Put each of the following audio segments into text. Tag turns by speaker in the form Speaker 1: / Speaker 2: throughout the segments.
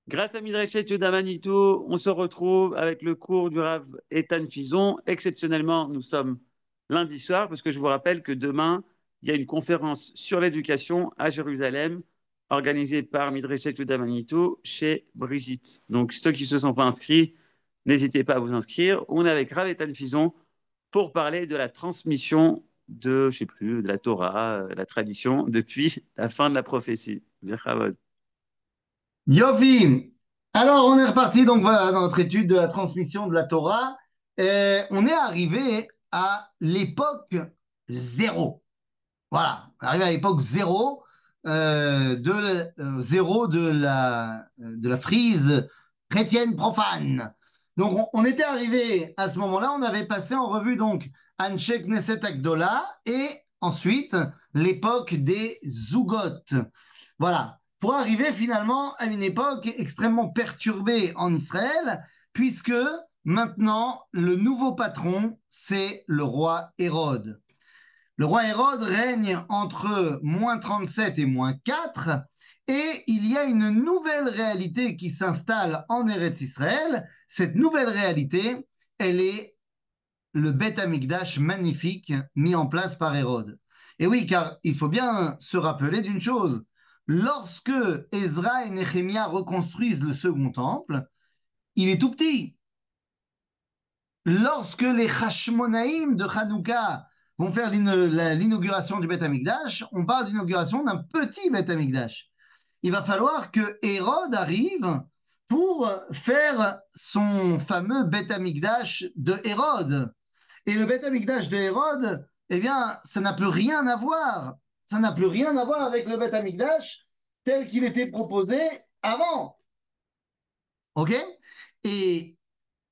Speaker 1: Grâce à Midrashet Yehuda Manitou, on se retrouve avec le cours du Rav Ethan Fison. Exceptionnellement, nous sommes lundi soir, parce que je vous rappelle que demain, il y a une conférence sur l'éducation à Jérusalem, organisée par Midrashet Yehuda Manitou chez Brigitte. Donc, ceux qui ne se sont pas inscrits, n'hésitez pas à vous inscrire. On est avec Rav Ethan Fison pour parler de la transmission de, je sais plus, de la Torah, la tradition, depuis la fin de la prophétie.
Speaker 2: Yofi, alors on est reparti donc voilà dans notre étude de la transmission de la Torah. Et on est arrivé à l'époque zéro. Voilà, on est arrivé à l'époque zéro de la frise chrétienne profane. Donc on était arrivé à ce moment-là, on avait passé en revue donc Anshe Knesset Agdola et ensuite l'époque des Zougotes. Voilà, pour arriver finalement à une époque extrêmement perturbée en Israël, puisque maintenant le nouveau patron, c'est le roi Hérode. Le roi Hérode règne entre -37 et -4, et il y a une nouvelle réalité qui s'installe en Eretz Israël. Cette nouvelle réalité, elle est le Beth Amikdash magnifique mis en place par Hérode. Et oui, car il faut bien se rappeler d'une chose. Lorsque Ezra et Néhémia reconstruisent le second temple, il est tout petit. Lorsque les Hashmonaïm de Hanouka vont faire l'inauguration du Beth Amikdash, on parle d'inauguration d'un petit Beth Amikdash. Il va falloir que Hérode arrive pour faire son fameux Beth Amikdash de Hérode. Et le Beth Amikdash de Hérode, eh bien, ça n'a plus rien à voir. Ça n'a plus rien à voir avec le Beth Amikdash tel qu'il était proposé avant. OK? Et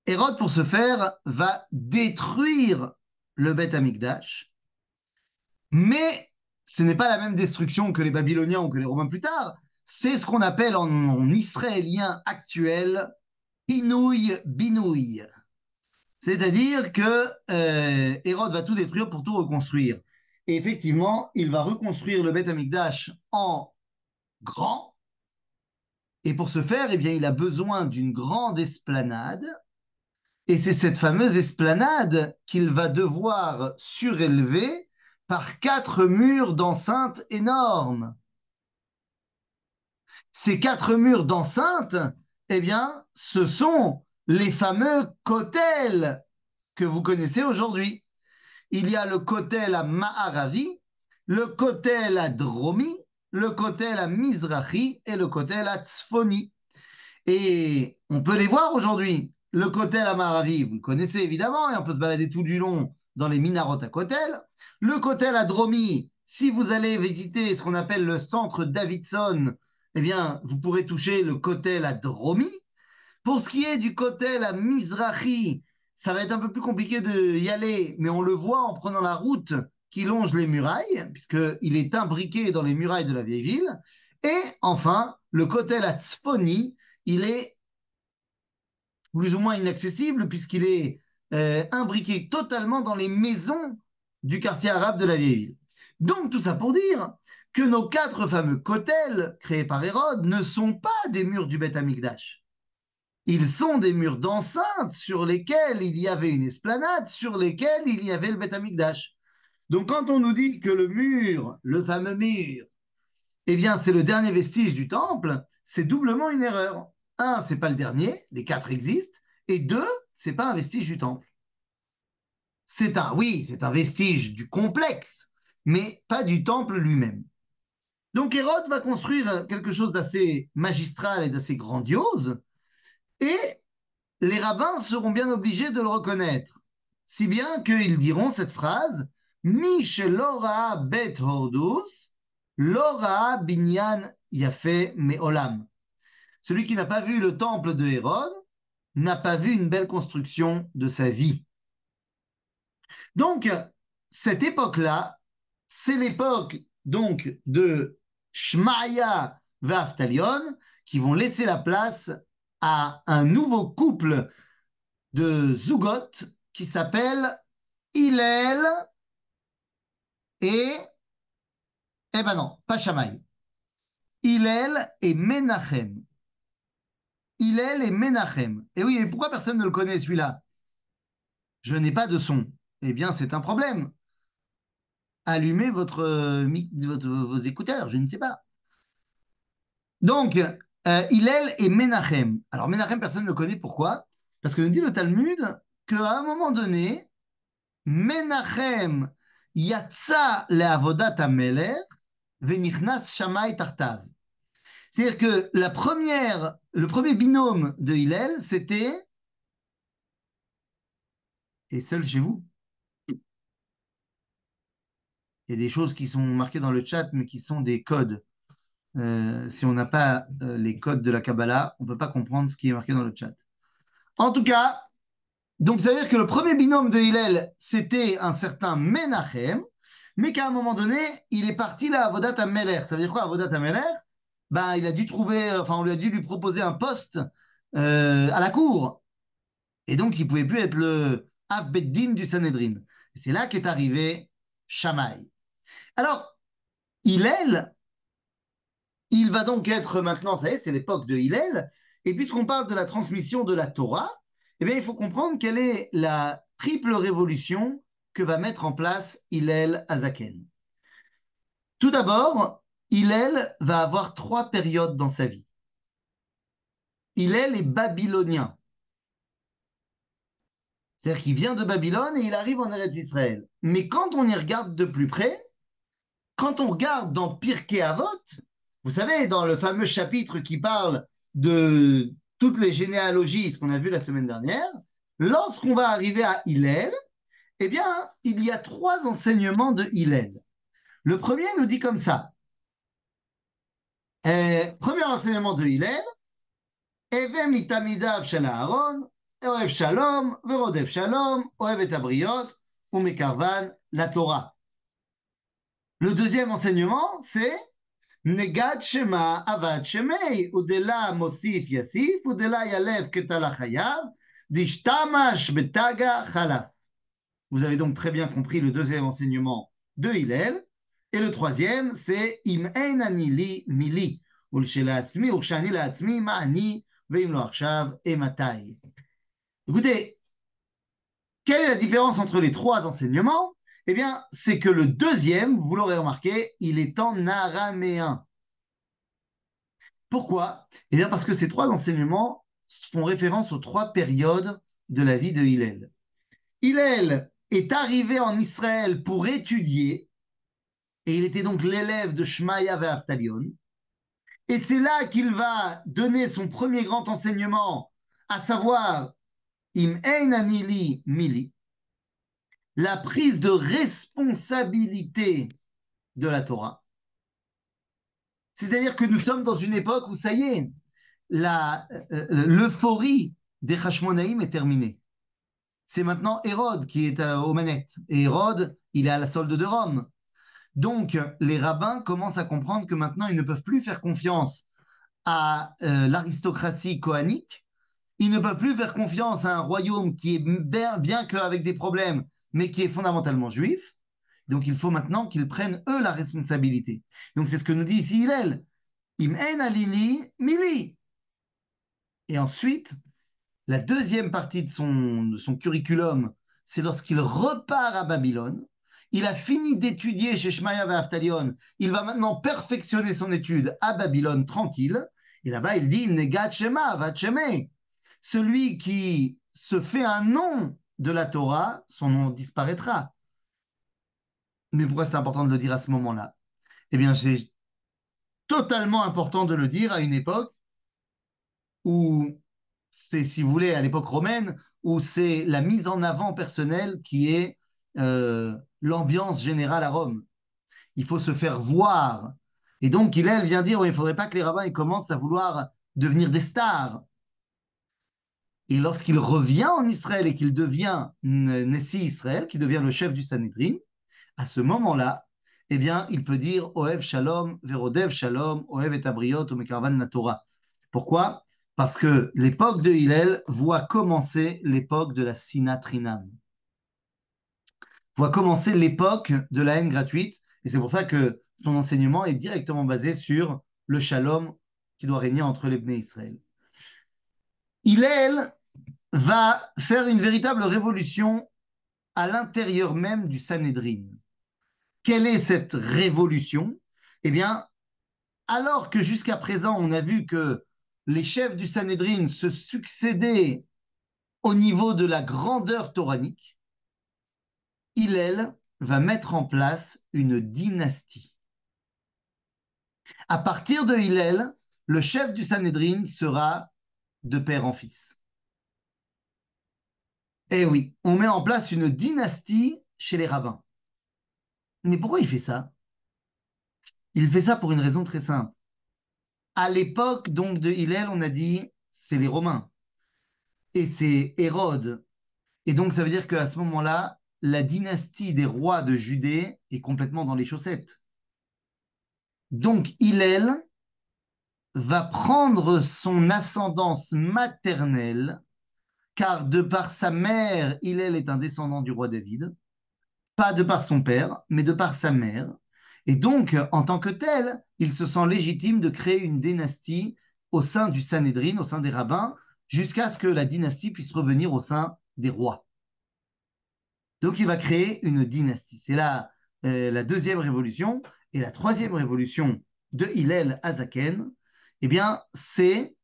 Speaker 2: Hérode, pour ce faire, va détruire le Beth Amikdash, mais ce n'est pas la même destruction que les Babyloniens ou que les Romains plus tard. C'est ce qu'on appelle en israélien actuel pinouille binouille. C'est-à-dire que Hérode va tout détruire pour tout reconstruire. Et effectivement, il va reconstruire le Beth Amikdash en grand. Et pour ce faire, eh bien, il a besoin d'une grande esplanade. Et c'est cette fameuse esplanade qu'il va devoir surélever par 4 murs d'enceinte énormes. Ces 4 murs d'enceinte, eh bien, ce sont les fameux kotels que vous connaissez aujourd'hui. Il y a le kotel à Ma'aravi, le kotel à Dromi, le kotel à Mizrahi et le kotel à Tzfoni. Et on peut les voir aujourd'hui. Le Kotel à Maravi, vous le connaissez évidemment, et on peut se balader tout du long dans les minarotes à Kotel. Le Kotel à Dromi, si vous allez visiter ce qu'on appelle le centre Davidson, eh bien, vous pourrez toucher le Kotel à Dromi. Pour ce qui est du Kotel à Mizrahi, ça va être un peu plus compliqué d'y aller, mais on le voit en prenant la route qui longe les murailles, puisqu'il est imbriqué dans les murailles de la vieille ville. Et enfin, le Kotel à Tzfoni, il est plus ou moins inaccessible puisqu'il est imbriqué totalement dans les maisons du quartier arabe de la vieille ville. Donc tout ça pour dire que nos 4 fameux kotels créés par Hérode ne sont pas des murs du Beth Amikdash. Ils sont des murs d'enceinte sur lesquels il y avait une esplanade, sur lesquels il y avait le Beth Amikdash. Donc quand on nous dit que le mur, le fameux mur, eh bien, c'est le dernier vestige du temple, c'est doublement une erreur. Un, c'est pas le dernier, les 4 existent, et deux, c'est pas un vestige du temple. Oui, c'est un vestige du complexe, mais pas du temple lui-même. Donc Hérode va construire quelque chose d'assez magistral et d'assez grandiose, et les rabbins seront bien obligés de le reconnaître, si bien qu'ils diront cette phrase Mi shelora bet hordus, lora binyan yafe meolam. Celui qui n'a pas vu le temple de Hérode n'a pas vu une belle construction de sa vie. Donc, cette époque-là, c'est l'époque donc de Shmaya Vaftalion qui vont laisser la place à un nouveau couple de Zougot qui s'appelle Hillel et, eh ben non, pas Shammai, Hillel et Menachem. Hillel et Menachem. Et oui, et pourquoi personne ne le connaît celui-là? Je n'ai pas de son. Eh bien, c'est un problème. Allumez vos écouteurs, je ne sais pas. Donc, Hillel et Menachem. Alors, Menachem, personne ne le connaît. Pourquoi? Parce que nous dit le Talmud qu'à un moment donné, Menachem yatsa le'avodat hamelech venichnas shamay tartav. C'est-à-dire que le premier binôme de Hillel, c'était et seul chez vous. Il y a des choses qui sont marquées dans le chat, mais qui sont des codes. Si on n'a pas les codes de la Kabbalah, on ne peut pas comprendre ce qui est marqué dans le chat. En tout cas, donc ça veut dire que le premier binôme de Hillel, c'était un certain Menachem, mais qu'à un moment donné, il est parti là à Avodat HaMelech. Ça veut dire quoi, Avodat HaMelech? Ben, il a dû trouver, enfin, on lui a dû lui proposer un poste à la cour. Et donc, il ne pouvait plus être le Av Beddin du Sanhedrin. Et c'est là qu'est arrivé Shammai. Alors, Hillel, il va donc être maintenant, ça y est, c'est l'époque de Hillel. Et puisqu'on parle de la transmission de la Torah, eh bien, il faut comprendre quelle est la triple révolution que va mettre en place Hillel Azaken. Tout d'abord, Hillel va avoir trois périodes dans sa vie. Hillel est babylonien. C'est-à-dire qu'il vient de Babylone et il arrive en Eretz Israël. Mais quand on y regarde de plus près, quand on regarde dans Pirkei Avot, vous savez, dans le fameux chapitre qui parle de toutes les généalogies, ce qu'on a vu la semaine dernière, lorsqu'on va arriver à Hillel, eh bien, il y a trois enseignements de Hillel. Le premier nous dit comme ça. Premier enseignement de Hillel, Eve mitamidav shel Aaron, oev shalom, verodev shalom, oev et abriot, umekarvan la Torah. Le deuxième enseignement, c'est Negad Shema Avad Shemei, Udela Mosif Yassif, Udela Yalev Ketala Chayav, Dishtamash Betaga Chalaf. Vous avez donc très bien compris le deuxième enseignement de Hillel. Et le troisième, c'est Im Ein Ani Li Mili, Ulshela Atzmi, Urshani La Atzmi, Ma'ani, Veim Lo Achav, et Matai. Écoutez, quelle est la différence entre les trois enseignements? Eh bien, c'est que le deuxième, vous l'aurez remarqué, il est en araméen. Pourquoi? Eh bien, parce que ces trois enseignements font référence aux trois périodes de la vie de Hillel. Hillel est arrivé en Israël pour étudier, et il était donc l'élève de Shmaya Ve'Avtalion. Et c'est là qu'il va donner son premier grand enseignement, à savoir Im Ein Ani Li Mili, la prise de responsabilité de la Torah. C'est-à-dire que nous sommes dans une époque où ça y est, l'euphorie des Hashmonaïm est terminée. C'est maintenant Hérode qui est aux manettes. Et Hérode, il est à la solde de Rome. Donc, les rabbins commencent à comprendre que maintenant, ils ne peuvent plus faire confiance à l'aristocratie coanique. Ils ne peuvent plus faire confiance à un royaume qui est bien qu'avec des problèmes, mais qui est fondamentalement juif. Donc, il faut maintenant qu'ils prennent, eux, la responsabilité. Donc, c'est ce que nous dit ici Hillel. Im en alili mili. Et ensuite, la deuxième partie de son curriculum, c'est lorsqu'il repart à Babylone. Il a fini d'étudier chez Shmaya Ve'Avtalion. Il va maintenant perfectionner son étude à Babylone tranquille. Et là-bas, il dit Negat Shema Avad Shemei. Celui qui se fait un nom de la Torah, son nom disparaîtra. Mais pourquoi c'est important de le dire à ce moment-là? Eh bien, c'est totalement important de le dire à une époque où c'est, si vous voulez, à l'époque romaine, où c'est la mise en avant personnelle qui est l'ambiance générale à Rome. Il faut se faire voir. Et donc, Hillel vient dire, il ne faudrait pas que les rabbins ils commencent à vouloir devenir des stars. Et lorsqu'il revient en Israël et qu'il devient Nessi Israël, qui devient le chef du Sanhedrin, à ce moment-là, eh bien, il peut dire Oev Shalom, Verodev Shalom, Oev et Abriot, Omekarvan la Torah. Pourquoi? Parce que l'époque de Hillel voit commencer l'époque de la Sinat Rinam. Voit commencer l'époque de la haine gratuite. Et c'est pour ça que son enseignement est directement basé sur le Shalom qui doit régner entre les Bnei Israël. Hillel va faire une véritable révolution à l'intérieur même du Sanhédrin. Quelle est cette révolution? Eh bien, alors que jusqu'à présent, on a vu que les chefs du Sanhédrin se succédaient au niveau de la grandeur toranique, Hillel va mettre en place une dynastie. À partir de Hillel, le chef du Sanhédrin sera de père en fils. Eh oui, on met en place une dynastie chez les rabbins. Mais pourquoi il fait ça? Il fait ça pour une raison très simple. À l'époque donc de Hillel, on a dit c'est les Romains et c'est Hérode. Et donc ça veut dire qu'à ce moment-là, la dynastie des rois de Judée est complètement dans les chaussettes. Donc Hillel va prendre son ascendance maternelle, car de par sa mère, Hillel est un descendant du roi David, pas de par son père, mais de par sa mère. Et donc, en tant que tel, il se sent légitime de créer une dynastie au sein du Sanhédrin, au sein des rabbins, jusqu'à ce que la dynastie puisse revenir au sein des rois. Donc, il va créer une dynastie. C'est la deuxième révolution. Et la troisième révolution de Hillel Azaken, eh bien, c'est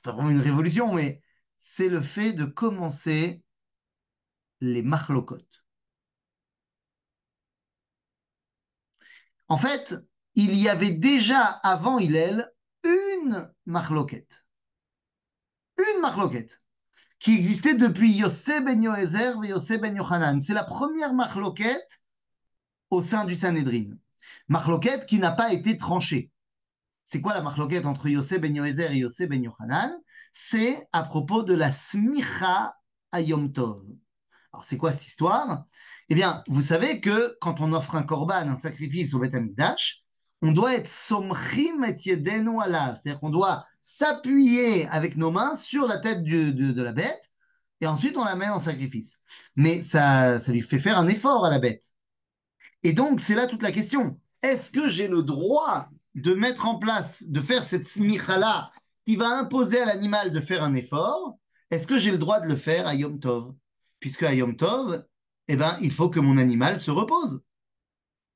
Speaker 2: pas vraiment une révolution, mais c'est le fait de commencer les machlokot. En fait, il y avait déjà avant Hillel une marloquette. Une marloquette qui existait depuis Yossé ben Yoézer et Yossé ben Yochanan. C'est la première marloquette au sein du Sanhédrin. Marloquette qui n'a pas été tranchée. C'est quoi la marloquette entre Yossé ben Yoézer et Yossé ben Yochanan? C'est à propos de la smicha à Yom Tov. Alors, c'est quoi cette histoire? Eh bien, vous savez que quand on offre un korban, un sacrifice au Beth Amikdash, on doit être somchim et yedenu alav, c'est-à-dire qu'on doit s'appuyer avec nos mains sur la tête de la bête, et ensuite on la met en sacrifice. Mais ça lui fait faire un effort à la bête. Et donc, c'est là toute la question. Est-ce que j'ai le droit de mettre en place, de faire cette smicha-là qui va imposer à l'animal de faire un effort? Est-ce que j'ai le droit de le faire à Yom Tov? Puisque à Yom Tov, eh ben, il faut que mon animal se repose.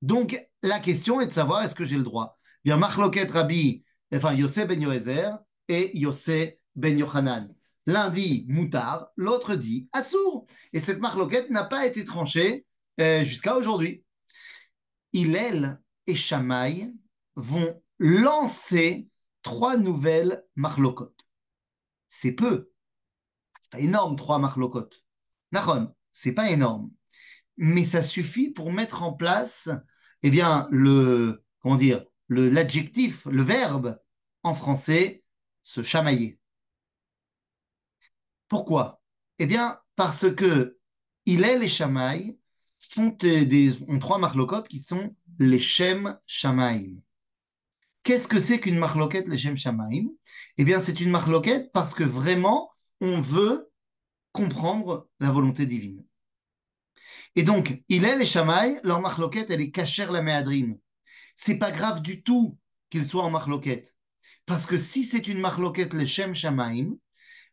Speaker 2: Donc, la question est de savoir est-ce que j'ai le droit. Bien, Marloket Rabbi, enfin, Yossé ben Yoézer et Yossé ben Yochanan. L'un dit moutar, l'autre dit assour. Et cette Marloket n'a pas été tranchée jusqu'à aujourd'hui. Hillel et Shammai vont lancer 3 nouvelles marlokot. C'est peu. C'est pas énorme, 3 marlokot. Nahon, c'est pas énorme. Mais ça suffit pour mettre en place, eh bien, comment dire, l'adjectif, le verbe en français, se chamailler. Pourquoi? Eh bien, parce que Hillel et Shammai ont 3 marlokotes qui sont les Shem Shamaim. Qu'est-ce que c'est qu'une marloquette, les Shem Shamaim? Eh bien, c'est une marloquette parce que vraiment, on veut comprendre la volonté divine. Et donc, Hillel et Shammai, leur marloquette, elle est cachère la méadrine. C'est pas grave du tout qu'ils soient en marloquette. Parce que si c'est une marloquette, les Shem Shamaim,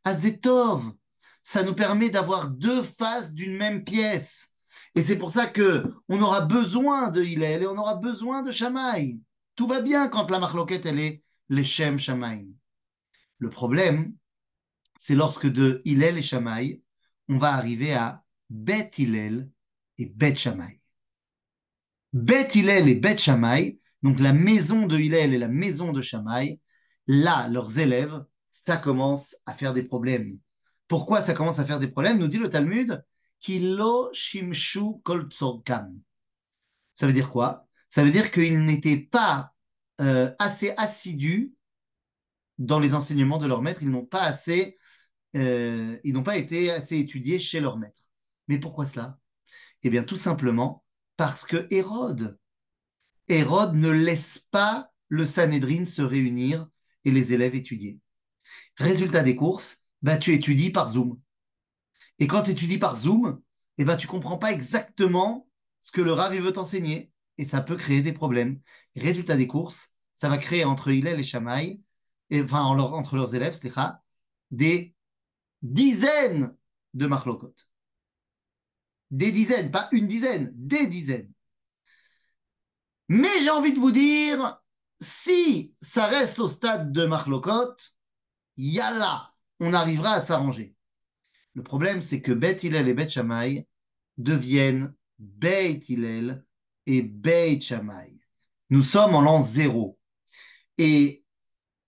Speaker 2: Azetov, ça nous permet d'avoir 2 faces d'une même pièce. Et c'est pour ça que on aura besoin de Hillel et on aura besoin de Shammai. Tout va bien quand la marloquette, elle est les Shem Shamaim. Le problème, c'est lorsque de Hillel et Shammai, on va arriver à Bet Hillel et Bet Shammai. Bet Hillel et Bet Shammai, donc la maison de Hillel et la maison de Shammai, là, leurs élèves, ça commence à faire des problèmes. Pourquoi ça commence à faire des problèmes? Nous dit le Talmud, Kilo Shimshu Kol Tzorkam. Ça veut dire quoi? Ça veut dire qu'ils n'étaient pas assez assidus dans les enseignements de leur maître, ils n'ont pas été assez étudiés chez leur maître. Mais pourquoi cela? Eh bien, tout simplement parce que Hérode ne laisse pas le Sanhédrin se réunir et les élèves étudier. Résultat des courses, bah, tu étudies par Zoom. Et quand tu étudies par Zoom, eh ben, tu ne comprends pas exactement ce que le Rav veut t'enseigner. Et ça peut créer des problèmes. Résultat des courses, ça va créer entre Hillel et Shammai, et, enfin entre leurs élèves, etc., des dizaines de machlokot. Des dizaines, pas une dizaine, des dizaines. Mais j'ai envie de vous dire, si ça reste au stade de machlokot, yalla, on arrivera à s'arranger. Le problème, c'est que Beth Hillel et Beth Shammai deviennent Beit Hillel et Beit Shammai. Nous sommes en l'an 0. Et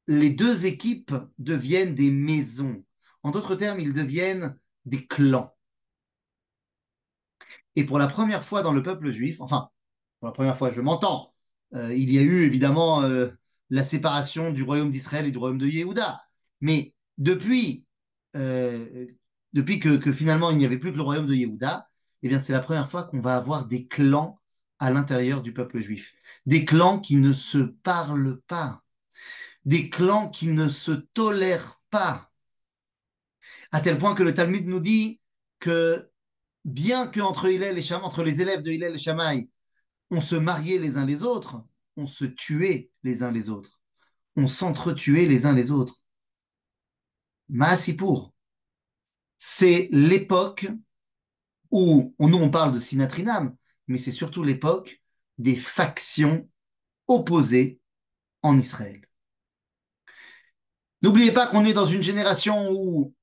Speaker 2: les deux équipes deviennent des maisons. En d'autres termes, ils deviennent des clans. Et pour la première fois dans le peuple juif, enfin, pour la première fois, je m'entends, il y a eu évidemment la séparation du royaume d'Israël et du royaume de Yehuda. Mais euh, depuis que finalement il n'y avait plus que le royaume de Yehuda, eh bien c'est la première fois qu'on va avoir des clans à l'intérieur du peuple juif. Des clans qui ne se parlent pas. Des clans qui ne se tolèrent pas. À tel point que le Talmud nous dit que bien qu'entre Hillel et Shammai, entre les élèves de Hillel et Shammai, on se mariait les uns les autres, on se tuait les uns les autres, on s'entretuait les uns les autres. Maasipour, c'est l'époque où, nous on parle de Sinatrinam, mais c'est surtout l'époque des factions opposées en Israël. N'oubliez pas qu'on est dans une génération où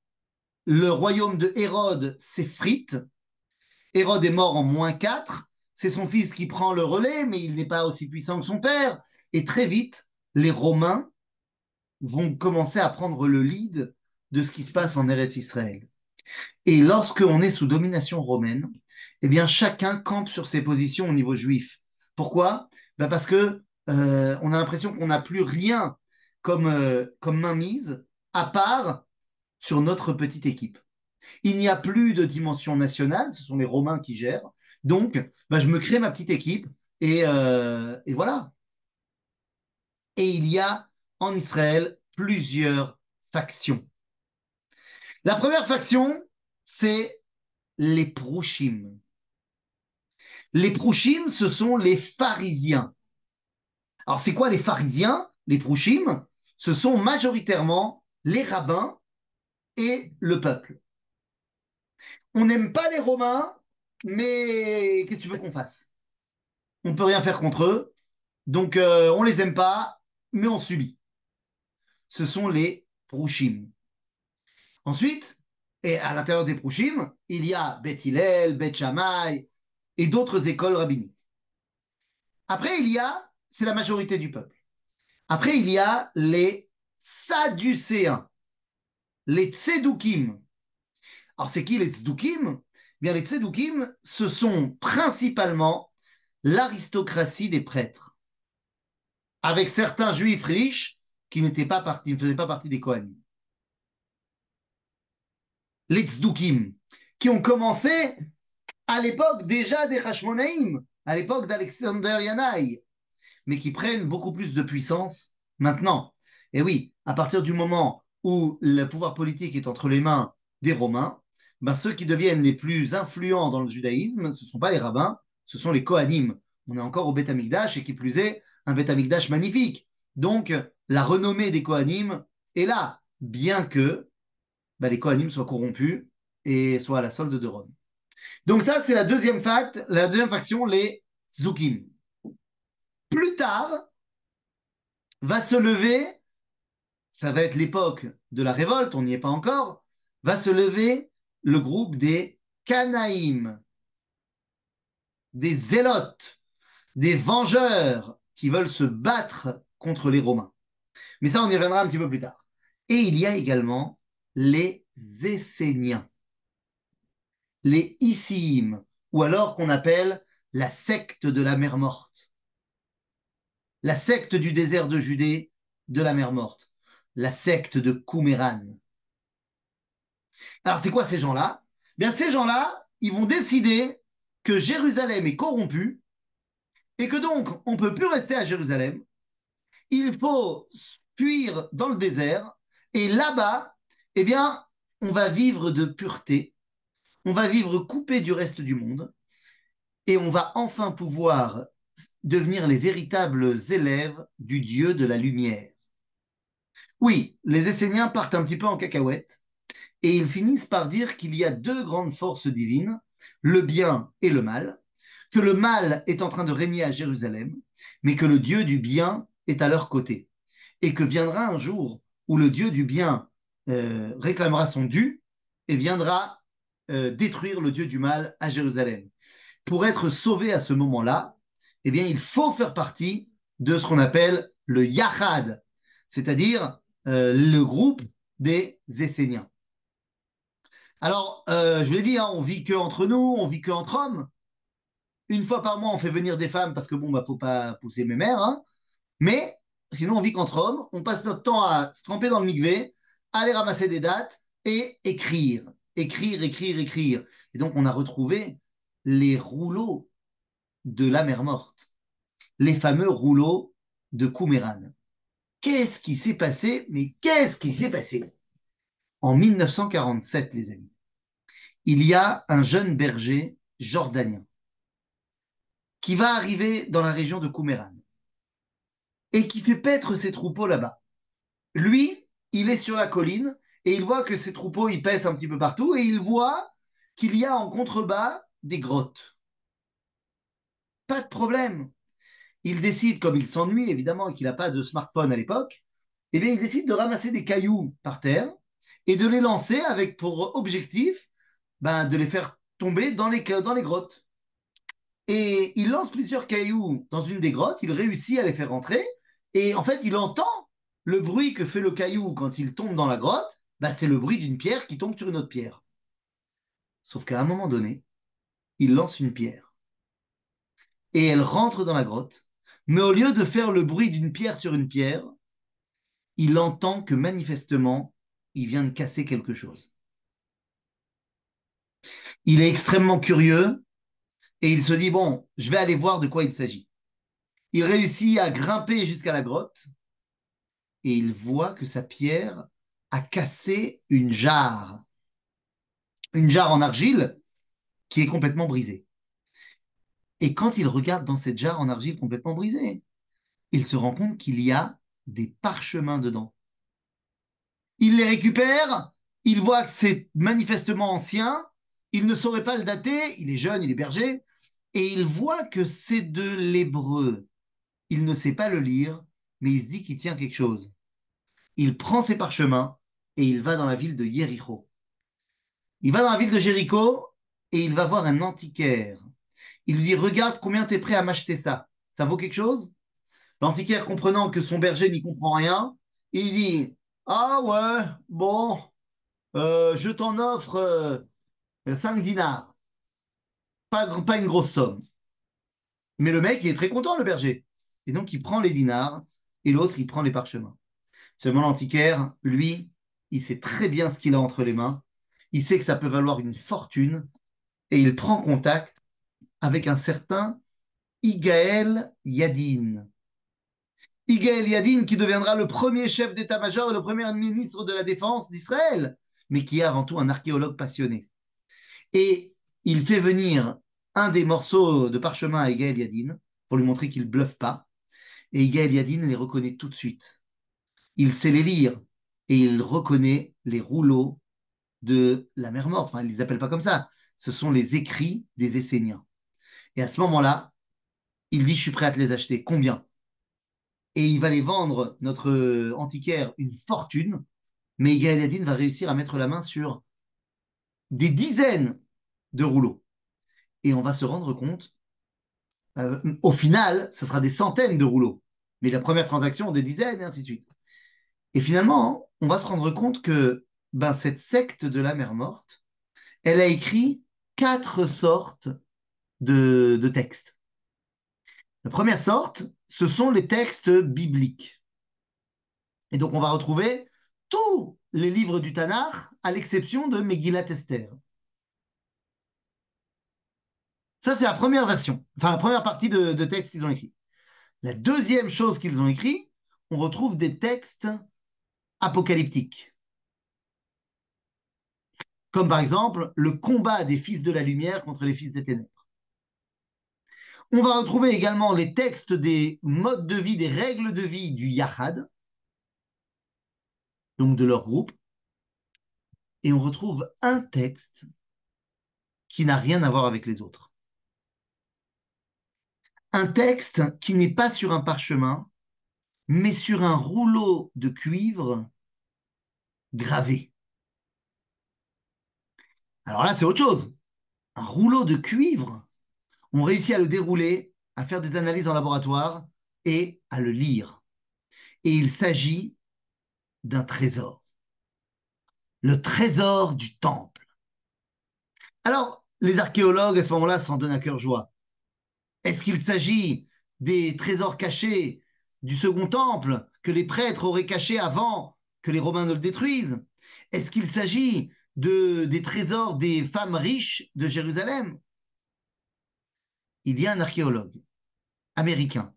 Speaker 2: le royaume de Hérode s'effrite. Hérode est mort en -4. C'est son fils qui prend le relais, mais il n'est pas aussi puissant que son père. Et très vite, les Romains vont commencer à prendre le lead de ce qui se passe en Eretz Israël. Et lorsqu'on est sous domination romaine, eh bien, chacun campe sur ses positions au niveau juif. Pourquoi? Ben parce que on a l'impression qu'on n'a plus rien comme mainmise, à part sur notre petite équipe. Il n'y a plus de dimension nationale, ce sont les Romains qui gèrent. Donc, ben, je me crée ma petite équipe et voilà. Et il y a en Israël plusieurs factions. La première faction, c'est les Prouchim. Les Prouchim, ce sont les pharisiens. Alors, c'est quoi les pharisiens? Les Prouchim, ce sont majoritairement les rabbins et le peuple. On n'aime pas les Romains, mais qu'est-ce que tu veux qu'on fasse? On ne peut rien faire contre eux, donc on les aime pas, mais on subit. Ce sont les Prouchim. Ensuite, et à l'intérieur des Prouchim, il y a Beth Hillel, Beth Shammai et d'autres écoles rabbiniques. Après, c'est la majorité du peuple. Après, il y a les Sadducéens, les Tzedoukim. Alors, c'est qui les Tzedoukim? Bien, les Tzedoukim, ce sont principalement l'aristocratie des prêtres, avec certains juifs riches qui n'étaient pas partis, ne faisaient pas partie des Kohanim. Les Tzedoukim, qui ont commencé à l'époque déjà des Hashmonaïm, à l'époque d'Alexander Yanaï, mais qui prennent beaucoup plus de puissance maintenant. Et oui, à partir du moment où le pouvoir politique est entre les mains des Romains, ben ceux qui deviennent les plus influents dans le judaïsme, ce ne sont pas les rabbins, ce sont les Kohanim. On est encore au Beth Amikdash, et qui plus est, un Beth Amikdash magnifique. Donc, la renommée des Kohanim est là, bien que ben, les Kohanim soient corrompus et soient à la solde de Rome. Donc ça, c'est la deuxième faction, les Zoukim. Plus tard, va se lever, ça va être l'époque de la révolte, on n'y est pas encore, va se lever le groupe des Canaïm, des zélotes, des vengeurs qui veulent se battre contre les Romains. Mais ça, on y reviendra un petit peu plus tard. Et il y a également les Esséniens, les Issim, ou alors qu'on appelle la secte de la mer Morte, la secte du désert de Judée de la mer Morte, la secte de Qumran. Alors, c'est quoi ces gens-là? Bien, ces gens-là, ils vont décider que Jérusalem est corrompue et que donc, on ne peut plus rester à Jérusalem. Il faut fuir dans le désert et là-bas, eh bien, on va vivre de pureté, on va vivre coupé du reste du monde et on va enfin pouvoir devenir les véritables élèves du Dieu de la lumière. Oui, les Esséniens partent un petit peu en cacahuète et ils finissent par dire qu'il y a deux grandes forces divines, le bien et le mal, que le mal est en train de régner à Jérusalem, mais que le Dieu du bien est à leur côté, et que viendra un jour où le Dieu du bien réclamera son dû et viendra détruire le Dieu du mal à Jérusalem. Pour être sauvé à ce moment-là, eh bien, il faut faire partie de ce qu'on appelle le Yachad, c'est-à-dire le groupe des Esséniens. Alors, je vous l'ai dit, hein, on vit que entre nous, on vit que entre hommes. Une fois par mois, on fait venir des femmes parce que bon, bah, faut pas pousser mes mères, hein. Mais sinon, on vit qu'entre hommes. On passe notre temps à se tremper dans le mikvé, aller ramasser des dates et écrire. Écrire, écrire, écrire. Et donc, on a retrouvé les rouleaux de la mer morte, les fameux rouleaux de Qumran. Qu'est-ce qui s'est passé? Mais qu'est-ce qui s'est passé? En 1947, les amis, il y a un jeune berger jordanien qui va arriver dans la région de Qumran et qui fait paître ses troupeaux là-bas. Lui, il est sur la colline et il voit que ses troupeaux, ils paissent un petit peu partout et il voit qu'il y a en contrebas des grottes. Pas de problème. Il décide, comme il s'ennuie évidemment et qu'il n'a pas de smartphone à l'époque, eh bien, il décide de ramasser des cailloux par terre et de les lancer avec pour objectif de les faire tomber dans les grottes. Et il lance plusieurs cailloux dans une des grottes, il réussit à les faire rentrer, et en fait, il entend le bruit que fait le caillou quand il tombe dans la grotte, c'est le bruit d'une pierre qui tombe sur une autre pierre. Sauf qu'à un moment donné, il lance une pierre, et elle rentre dans la grotte, mais au lieu de faire le bruit d'une pierre sur une pierre, il entend que manifestement, il vient de casser quelque chose. Il est extrêmement curieux, et il se dit, bon, je vais aller voir de quoi il s'agit. Il réussit à grimper jusqu'à la grotte, et il voit que sa pierre a cassé une jarre en argile qui est complètement brisée. Et quand il regarde dans cette jarre en argile complètement brisée, il se rend compte qu'il y a des parchemins dedans. Il les récupère, il voit que c'est manifestement ancien, il ne saurait pas le dater, il est jeune, il est berger, et il voit que c'est de l'hébreu. Il ne sait pas le lire, mais il se dit qu'il tient quelque chose. Il prend ses parchemins et il va dans la ville de Jéricho. Il va dans la ville de Jéricho et il va voir un antiquaire. Il lui dit, regarde combien tu es prêt à m'acheter ça. Ça vaut quelque chose? L'antiquaire, comprenant que son berger n'y comprend rien, il dit, ah ouais, bon, je t'en offre 5 dinars. Pas une grosse somme. Mais le mec, il est très content, le berger. Et donc, il prend les dinars et l'autre, il prend les parchemins. Seulement, l'antiquaire, lui, il sait très bien ce qu'il a entre les mains. Il sait que ça peut valoir une fortune et il prend contact avec un certain Igaël Yadin. Igaël Yadin qui deviendra le premier chef d'état-major et le premier ministre de la Défense d'Israël, mais qui est avant tout un archéologue passionné. Et il fait venir un des morceaux de parchemin à Igaël Yadin pour lui montrer qu'il ne bluffe pas. Et Igaël Yadin les reconnaît tout de suite. Il sait les lire et il reconnaît les rouleaux de la mer morte. Enfin, il ne les appelle pas comme ça. Ce sont les écrits des Esséniens. Et à ce moment-là, il dit, je suis prêt à te les acheter. Combien? Et il va les vendre, notre antiquaire, une fortune. Mais Gaël Yadin va réussir à mettre la main sur des dizaines de rouleaux. Et on va se rendre compte, au final, ce sera des centaines de rouleaux. Mais la première transaction, des dizaines, et ainsi de suite. Et finalement, on va se rendre compte que cette secte de la mer morte, elle a écrit 4 sortes de textes. La première sorte, ce sont les textes bibliques. Et donc, on va retrouver tous les livres du Tanakh, à l'exception de Megillat Esther. Ça, c'est la première version, enfin la première partie de textes qu'ils ont écrit. La deuxième chose qu'ils ont écrit, on retrouve des textes apocalyptiques. Comme par exemple le combat des fils de la lumière contre les fils des ténèbres. On va retrouver également les textes des modes de vie, des règles de vie du Yachad. donc de leur groupe, et on retrouve un texte qui n'a rien à voir avec les autres. Un texte qui n'est pas sur un parchemin, mais sur un rouleau de cuivre gravé. Alors là, c'est autre chose. Un rouleau de cuivre, on réussit à le dérouler, à faire des analyses en laboratoire et à le lire. Et il s'agit d'un trésor. Le trésor du temple. Alors, les archéologues, à ce moment-là, s'en donnent à cœur joie. Est-ce qu'il s'agit des trésors cachés du second temple que les prêtres auraient cachés avant que les Romains ne le détruisent? Est-ce qu'il s'agit des trésors des femmes riches de Jérusalem? Il y a un archéologue américain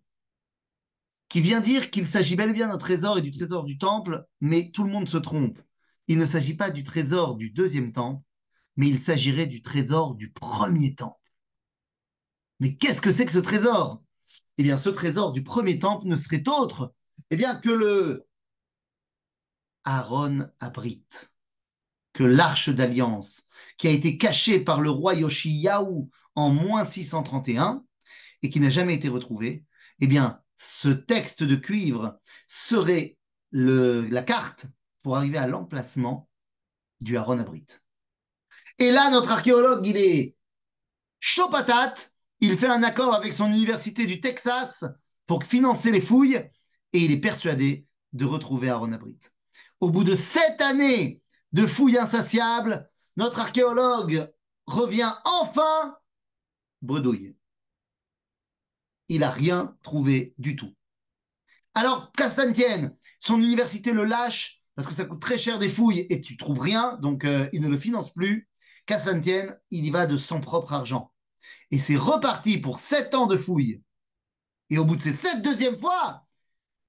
Speaker 2: qui vient dire qu'il s'agit bel et bien d'un trésor et du trésor du temple, mais tout le monde se trompe. Il ne s'agit pas du trésor du deuxième temple, mais il s'agirait du trésor du premier temple. Mais qu'est-ce que c'est que ce trésor? Eh bien, ce trésor du premier temple ne serait autre eh bien, que le Aaron Abrit, que l'arche d'alliance, qui a été cachée par le roi Yoshiyahu en moins 631 et qui n'a jamais été retrouvé. Eh bien, ce texte de cuivre serait la carte pour arriver à l'emplacement du Aaron Abrit. Et là, notre archéologue, il est chaud patate. Il fait un accord avec son université du Texas pour financer les fouilles et il est persuadé de retrouver Aaron Abrit. Au bout de 7 années de fouilles insatiables, notre archéologue revient enfin bredouille. Il n'a rien trouvé du tout. Alors, Castantien, son université le lâche parce que ça coûte très cher des fouilles et tu trouves rien, donc il ne le finance plus. Castantien, il y va de son propre argent. Et c'est reparti pour 7 ans de fouilles. Et au bout de ces 7 deuxièmes fois,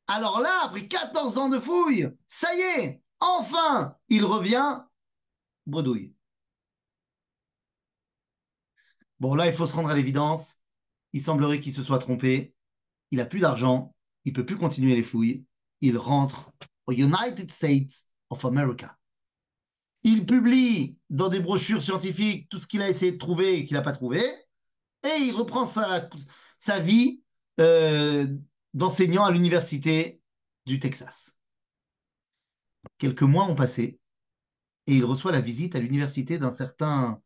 Speaker 2: alors là, après 14 ans de fouilles, ça y est, enfin, il revient bredouille. Bon, là, il faut se rendre à l'évidence. Il semblerait qu'il se soit trompé. Il n'a plus d'argent. Il ne peut plus continuer les fouilles. Il rentre aux United States of America. Il publie dans des brochures scientifiques tout ce qu'il a essayé de trouver et qu'il n'a pas trouvé. Et il reprend sa vie d'enseignant à l'université du Texas. Quelques mois ont passé et il reçoit la visite à l'université d'un certain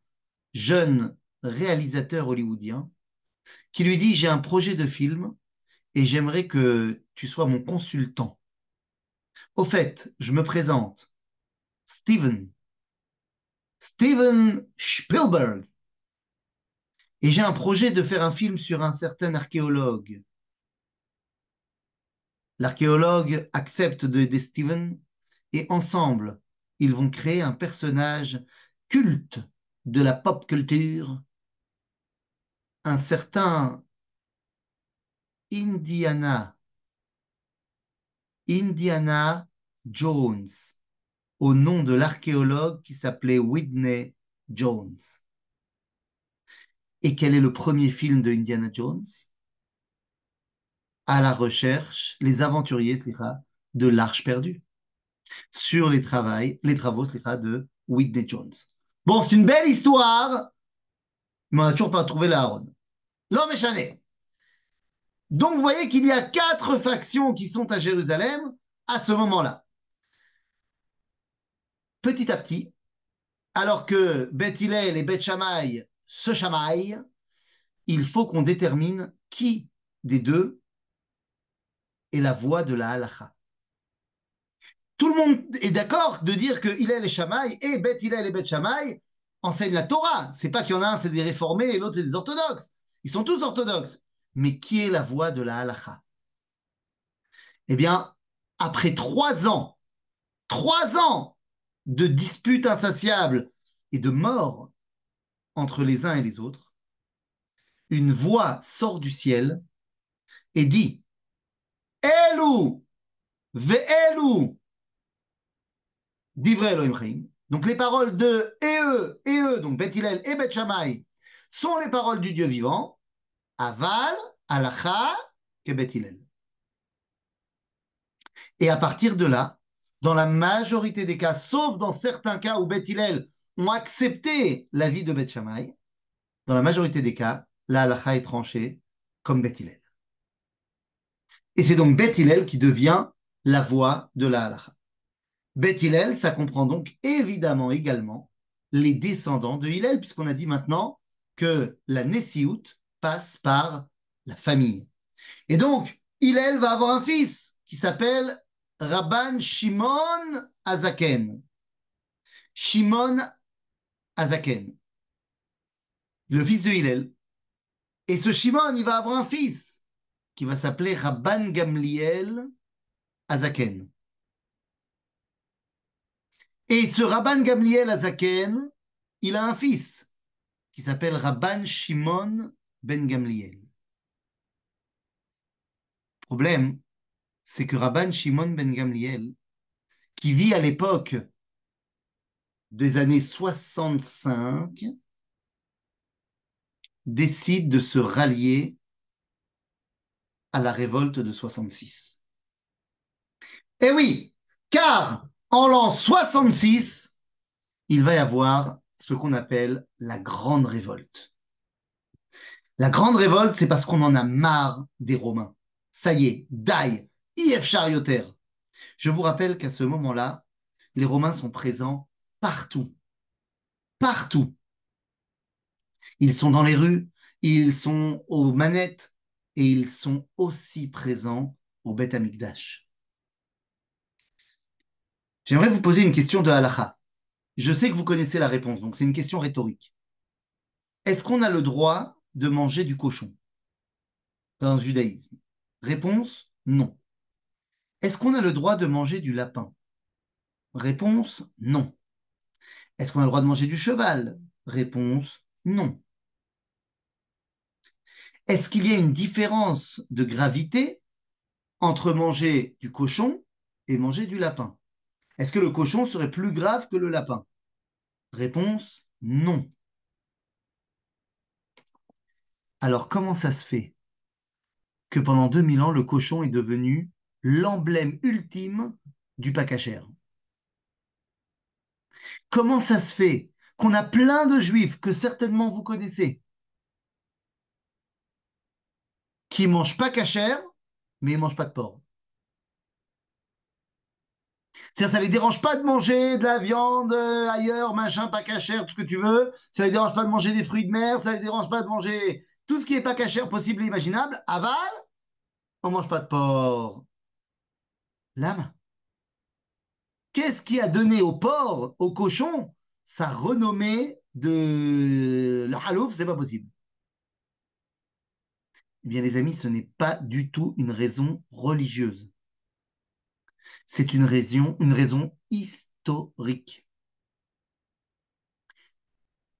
Speaker 2: jeune réalisateur hollywoodien qui lui dit: j'ai un projet de film et j'aimerais que tu sois mon consultant. Au fait, je me présente, Steven Spielberg, et j'ai un projet de faire un film sur un certain archéologue. L'archéologue accepte d'aider Steven et ensemble, ils vont créer un personnage culte de la pop culture, un certain Indiana Jones, au nom de l'archéologue qui s'appelait Whitney Jones. Et quel est le premier film de Indiana Jones? À la recherche, les aventuriers de l'Arche perdue, sur les travaux de Whitney Jones. Bon, c'est une belle histoire, mais on n'a toujours pas trouvé l'Aaron. L'homme est chané. Donc, vous voyez qu'il y a 4 factions qui sont à Jérusalem à ce moment-là. Petit à petit, alors que Beth Hillel et Beth Shammai se chamaillent, il faut qu'on détermine qui des deux est la voix de la halacha. Tout le monde est d'accord de dire que Hillel et Shammai et Beth Hillel et Beth Shammai enseignent la Torah. C'est pas qu'il y en a un, c'est des réformés et l'autre, c'est des orthodoxes. Ils sont tous orthodoxes. Mais qui est la voix de la halacha? Eh bien, après 3 ans de disputes insatiables et de morts entre les uns et les autres, une voix sort du ciel et dit: Elou ve'elou divrei Elohim Chaim. Donc les paroles de et eux, donc Beth Hillel et Beth Shammai, sont les paroles du Dieu vivant, aval, halacha, que Beth Hillel. Et à partir de là, Dans la majorité des cas, sauf dans certains cas où Beth Hillel ont accepté l'avis de Beth Shammai, dans la majorité des cas, la halakha est tranchée comme Beth Hillel. Et c'est donc Beth Hillel qui devient la voix de la halakha. Beth Hillel, ça comprend donc évidemment également les descendants de Hillel, puisqu'on a dit maintenant que la Nessiout passe par la famille. Et donc, Hillel va avoir un fils qui s'appelle Rabban Shimon Azaken. Shimon Azaken, le fils de Hillel. Et ce Shimon, il va avoir un fils qui va s'appeler Rabban Gamliel Azaken. Et ce Rabban Gamliel Azaken, il a un fils qui s'appelle Rabban Shimon Ben Gamliel. Le problème, c'est que Rabban Shimon Ben Gamliel, qui vit à l'époque des années 65, décide de se rallier à la révolte de 66. Eh oui, car en l'an 66, il va y avoir ce qu'on appelle la Grande Révolte. La Grande Révolte, c'est parce qu'on en a marre des Romains. Ça y est, daï, IF Charioter. Je vous rappelle qu'à ce moment-là, les Romains sont présents partout. Partout. Ils sont dans les rues, ils sont aux manettes et ils sont aussi présents au Beth Amikdash. J'aimerais vous poser une question de halakha. Je sais que vous connaissez la réponse, donc c'est une question rhétorique. Est-ce qu'on a le droit de manger du cochon dans le judaïsme? Réponse, non. Est-ce qu'on a le droit de manger du lapin? Réponse, non. Est-ce qu'on a le droit de manger du cheval? Réponse, non. Est-ce qu'il y a une différence de gravité entre manger du cochon et manger du lapin? Est-ce que le cochon serait plus grave que le lapin? Réponse, non. Alors comment ça se fait que pendant 2000 ans, le cochon est devenu l'emblème ultime du pakasher? Comment ça se fait qu'on a plein de juifs que certainement vous connaissez qui ne mangent pas kasher, mais ils ne mangent pas de porc? C'est-à-dire, ça ne les dérange pas de manger de la viande ailleurs, machin, pas kasher, tout ce que tu veux. Ça ne les dérange pas de manger des fruits de mer, ça ne les dérange pas de manger tout ce qui n'est pas kasher possible et imaginable. Aval, on ne mange pas de porc. Lame. Qu'est-ce qui a donné au porc, au cochon, sa renommée de le halouf? C'est pas possible. Eh bien, les amis, ce n'est pas du tout une raison religieuse. C'est une raison historique.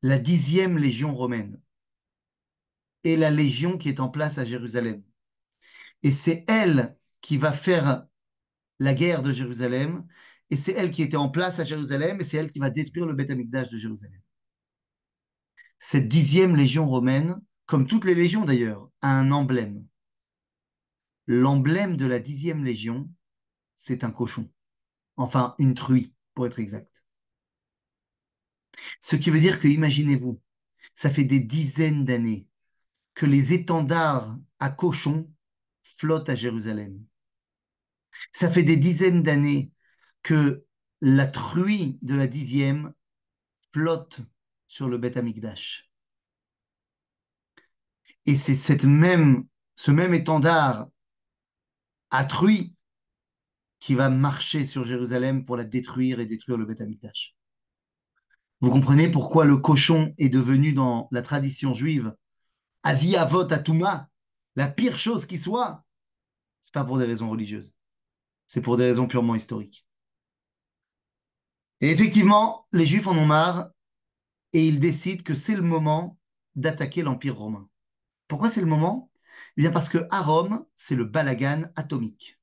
Speaker 2: La 10e légion romaine est la légion qui est en place à Jérusalem. Et c'est elle qui va faire la guerre de Jérusalem. Et c'est elle qui était en place à Jérusalem. Et c'est elle qui va détruire le Beth Amikdash de Jérusalem. Cette 10e légion romaine, comme toutes les légions d'ailleurs, a un emblème. L'emblème de la 10e légion, c'est un cochon. Enfin, une truie, pour être exact. Ce qui veut dire que, imaginez-vous, ça fait des dizaines d'années que les étendards à cochons flottent à Jérusalem. Ça fait des dizaines d'années que la truie de la 10e flotte sur le Beth Amikdash. Et c'est ce même étendard à truie qui va marcher sur Jérusalem pour la détruire et détruire le Beth Amikdash. Vous comprenez pourquoi le cochon est devenu dans la tradition juive avi avot atouma, la pire chose qui soit? C'est pas pour des raisons religieuses, c'est pour des raisons purement historiques. Et effectivement, les Juifs en ont marre et ils décident que c'est le moment d'attaquer l'Empire romain. Pourquoi c'est le moment? Eh bien parce que à Rome, c'est le balagan atomique.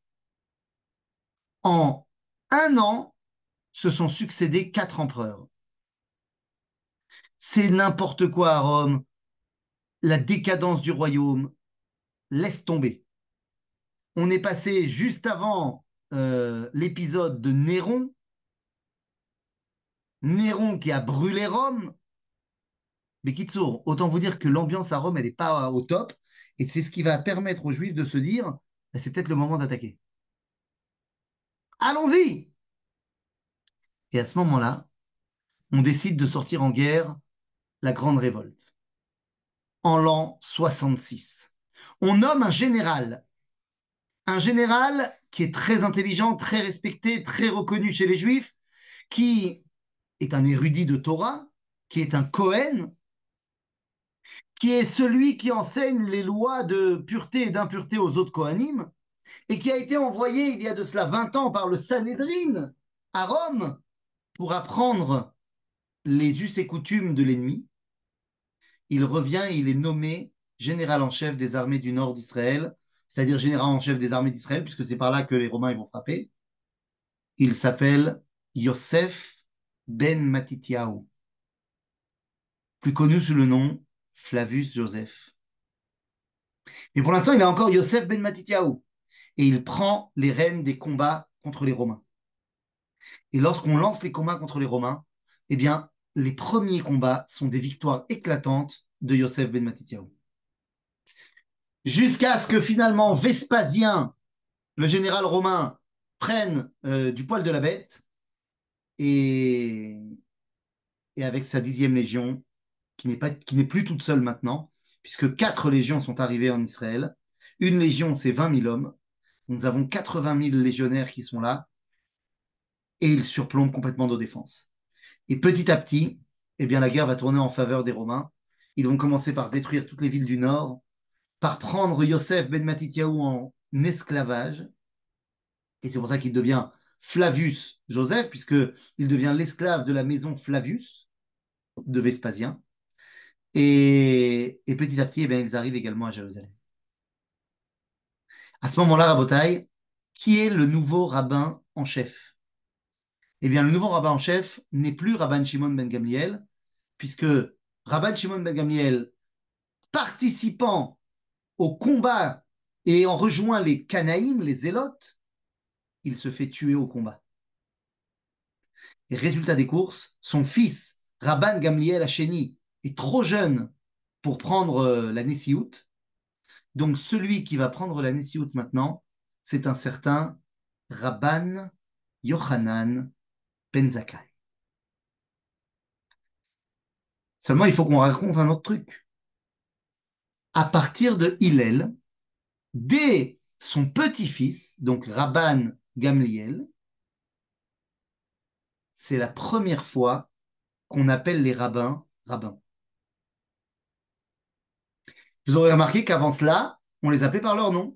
Speaker 2: En un an, se sont succédés 4 empereurs. C'est n'importe quoi à Rome. La décadence du royaume, laisse tomber. On est passé juste avant l'épisode de Néron, Néron qui a brûlé Rome. Mais Kitsour, autant vous dire que l'ambiance à Rome, elle n'est pas au top. Et c'est ce qui va permettre aux Juifs de se dire, bah, c'est peut-être le moment d'attaquer. Allons-y! Et à ce moment-là, on décide de sortir en guerre la Grande Révolte, en l'an 66. On nomme un général qui est très intelligent, très respecté, très reconnu chez les Juifs, qui est un érudit de Torah, qui est un Cohen, qui est celui qui enseigne les lois de pureté et d'impureté aux autres Kohanim, et qui a été envoyé il y a de cela 20 ans par le Sanhédrin à Rome pour apprendre les us et coutumes de l'ennemi. Il revient et il est nommé général en chef des armées du nord d'Israël, c'est-à-dire général en chef des armées d'Israël, puisque c'est par là que les Romains ils vont frapper. Il s'appelle Yosef ben Matityahu, plus connu sous le nom Flavius Joseph. Mais pour l'instant, il est encore Yosef ben Matityahu. Et il prend les rênes des combats contre les Romains. Et lorsqu'on lance les combats contre les Romains, eh bien, les premiers combats sont des victoires éclatantes de Yosef ben Matityahu. Jusqu'à ce que finalement Vespasien, le général romain, prenne du poil de la bête et, et avec sa 10e légion, qui n'est plus toute seule maintenant, puisque 4 légions sont arrivées en Israël. Une légion, c'est 20 000 hommes. Nous avons 80 000 légionnaires qui sont là et ils surplombent complètement nos défenses. Et petit à petit, eh bien, la guerre va tourner en faveur des Romains. Ils vont commencer par détruire toutes les villes du nord, par prendre Yosef ben Matityahu en esclavage. Et c'est pour ça qu'il devient Flavius Joseph, puisqu'il devient l'esclave de la maison Flavius de Vespasien. Et petit à petit, eh bien, ils arrivent également à Jérusalem. À ce moment-là, Rabotai, qui est le nouveau rabbin en chef? Eh bien, le nouveau rabbin en chef n'est plus Rabban Shimon ben Gamliel, puisque Rabban Shimon ben Gamliel, participant au combat et en rejoint les Canaïm, les Zélotes, il se fait tuer au combat. Et résultat des courses, son fils, Rabban Gamliel Hacheni, est trop jeune pour prendre la Nessiout. Donc celui qui va prendre la Nessiout maintenant, c'est un certain Rabban Yochanan ben Zakkai. Seulement, il faut qu'on raconte un autre truc. À partir de Hillel, dès son petit-fils, donc Rabban Gamliel, c'est la première fois qu'on appelle les rabbins rabbins. Vous aurez remarqué qu'avant cela, on les appelait par leur nom.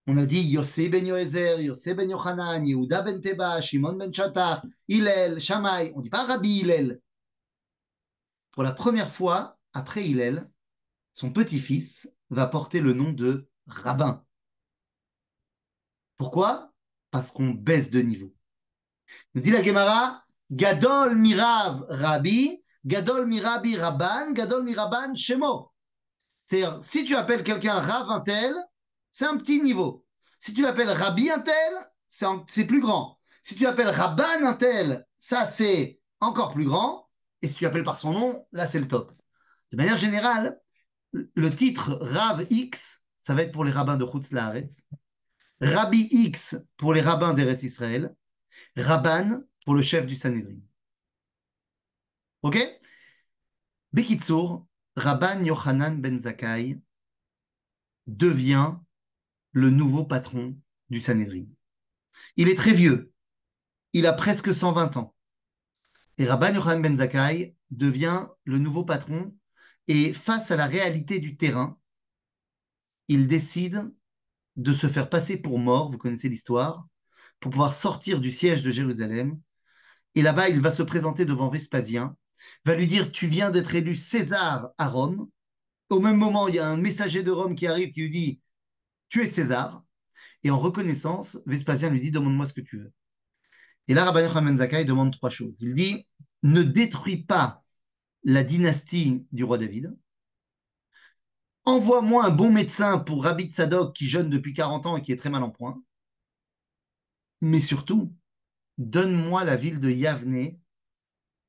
Speaker 2: On a dit Yossé ben Yoézer, Yossé ben Yochanan, Yehuda ben Teba, Shimon ben Shatar, Hillel, Shammai. On ne dit pas Rabbi Hillel. Pour la première fois, après Hillel, son petit-fils va porter le nom de rabbin. Pourquoi? Parce qu'on baisse de niveau. Nous dit la Gemara, Gadol mirav Rabbi, Gadol mirabi Rabban, Gadol mirabban Shemo. C'est-à-dire, si tu appelles quelqu'un Rav un tel, c'est un petit niveau. Si tu l'appelles Rabbi un tel, c'est plus grand. Si tu l'appelles Rabban un tel, ça c'est encore plus grand. Et si tu l'appelles par son nom, là c'est le top. De manière générale, le titre Rav X, ça va être pour les rabbins de Chutz Laaretz. Rabbi X pour les rabbins d'Eretz Israël. Rabban pour le chef du Sanhédrin. Ok? Bekitsour, Rabban Yochanan ben Zakkai devient le nouveau patron du Sanhédrin. Il est très vieux, il a presque 120 ans. Et Rabban Yochanan ben Zakkai devient le nouveau patron et face à la réalité du terrain, il décide de se faire passer pour mort, vous connaissez l'histoire, pour pouvoir sortir du siège de Jérusalem. Et là-bas, il va se présenter devant Vespasien, va lui dire, tu viens d'être élu César à Rome. Au même moment, il y a un messager de Rome qui arrive qui lui dit, tu es César. Et en reconnaissance, Vespasien lui dit, demande-moi ce que tu veux. Et là, Rabbi Yochanan ben Zakkai demande 3 choses. Il dit, ne détruis pas la dynastie du roi David. envoie-moi un bon médecin pour Rabbi Tzadok qui jeûne depuis 40 ans et qui est très mal en point. Mais surtout, donne-moi la ville de Yavne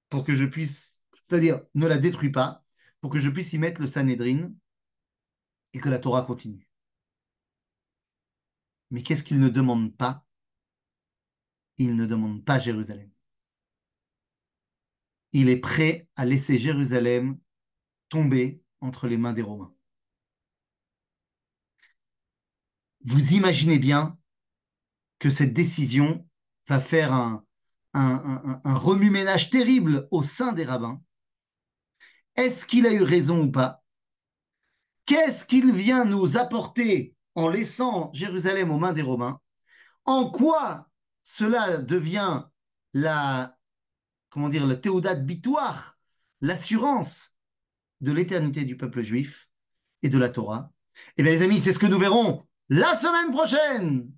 Speaker 2: pour que je puisse, c'est-à-dire ne la détruis pas, pour que je puisse y mettre le Sanhédrin et que la Torah continue. Mais qu'est-ce qu'il ne demande pas? Il ne demande pas Jérusalem. Il est prêt à laisser Jérusalem tomber entre les mains des Romains. Vous imaginez bien que cette décision va faire un remue-ménage terrible au sein des rabbins. Est-ce qu'il a eu raison ou pas? Qu'est-ce qu'il vient nous apporter en laissant Jérusalem aux mains des Romains? En quoi cela devient la, comment dire, le théodat bitoire, l'assurance de l'éternité du peuple juif et de la Torah? Eh bien, les amis, c'est ce que nous verrons la semaine prochaine.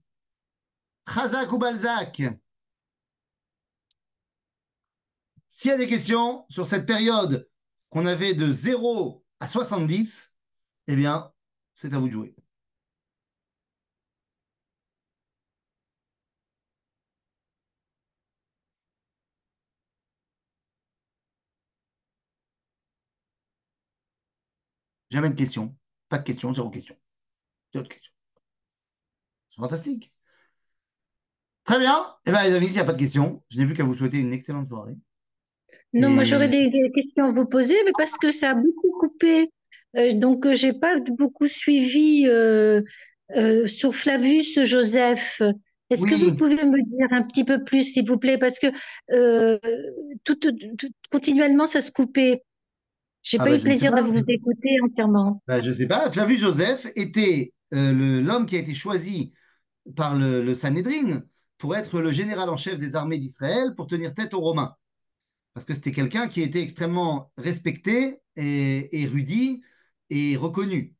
Speaker 2: Chazak ou Balzac. S'il y a des questions sur cette période qu'on avait de 0 à 70, eh bien, c'est à vous de jouer. Jamais de questions. Pas de questions, zéro question. Zéro question. C'est fantastique. Très bien. Eh bien, les amis, s'il n'y a pas de questions, je n'ai plus qu'à vous souhaiter une excellente soirée.
Speaker 3: Non, moi j'aurais
Speaker 2: Et
Speaker 3: des questions à vous poser, mais parce que ça a beaucoup coupé, donc j'ai pas beaucoup suivi sur Flavius Joseph. Est-ce que vous
Speaker 2: oui,
Speaker 3: pouvez me dire un petit peu plus, s'il vous plaît, parce que euh, continuellement ça se coupait. J'ai
Speaker 2: ah
Speaker 3: pas eu
Speaker 2: ben,
Speaker 3: le
Speaker 2: je ne sais
Speaker 3: plaisir de
Speaker 2: pas.
Speaker 3: vous écouter entièrement.
Speaker 2: Ben, je ne sais pas. Flavius Joseph était l'homme qui a été choisi par le Sanhédrin pour être le général en chef des armées d'Israël pour tenir tête aux Romains. Parce que c'était quelqu'un qui était extrêmement respecté et érudit et reconnu.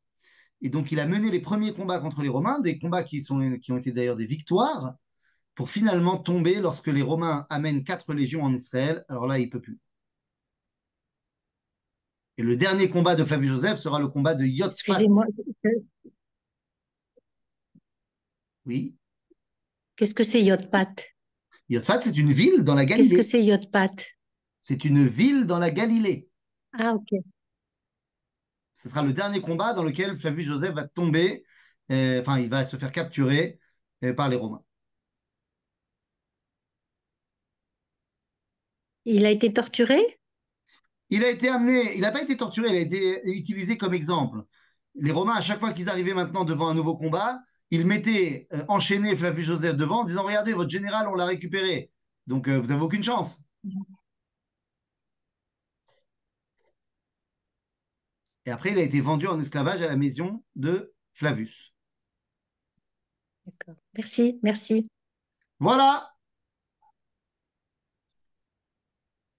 Speaker 2: Et donc, il a mené les premiers combats contre les Romains, des combats qui ont été d'ailleurs des victoires, pour finalement tomber lorsque les Romains amènent 4 légions en Israël. Alors là, il ne peut plus. Et le dernier combat de Flavius Joseph sera le combat de Yotfat.
Speaker 3: Excusez-moi,
Speaker 2: Oui,
Speaker 3: qu'est-ce que c'est Yotpat?
Speaker 2: Yotfat, c'est une ville dans la
Speaker 3: Qu'est-ce que
Speaker 2: Galilée.
Speaker 3: c'est Yotpat?
Speaker 2: C'est une ville dans la Galilée.
Speaker 3: Ah, ok.
Speaker 2: Ce sera le dernier combat dans lequel Flavius Joseph va tomber, enfin, il va se faire capturer par les Romains.
Speaker 3: Il a été torturé?
Speaker 2: Il a été amené, il n'a pas été torturé, il a été utilisé comme exemple. Les Romains, à chaque fois qu'ils arrivaient maintenant devant un nouveau combat, ils mettaient enchaîné Flavius Joseph devant en disant: regardez, votre général, on l'a récupéré. Donc vous n'avez aucune chance. Et après, il a été vendu en esclavage à la maison de Flavius.
Speaker 3: D'accord. Merci, merci.
Speaker 2: Voilà,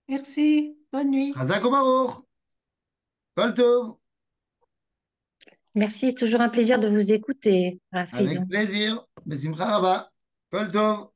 Speaker 4: Merci. Bonne nuit.
Speaker 2: Chazak Omarour, Kol Tov,
Speaker 3: Merci, toujours un plaisir de vous écouter,
Speaker 2: avec
Speaker 3: Rafizon.
Speaker 2: plaisir, Besimcha Rabba, Kol Tov.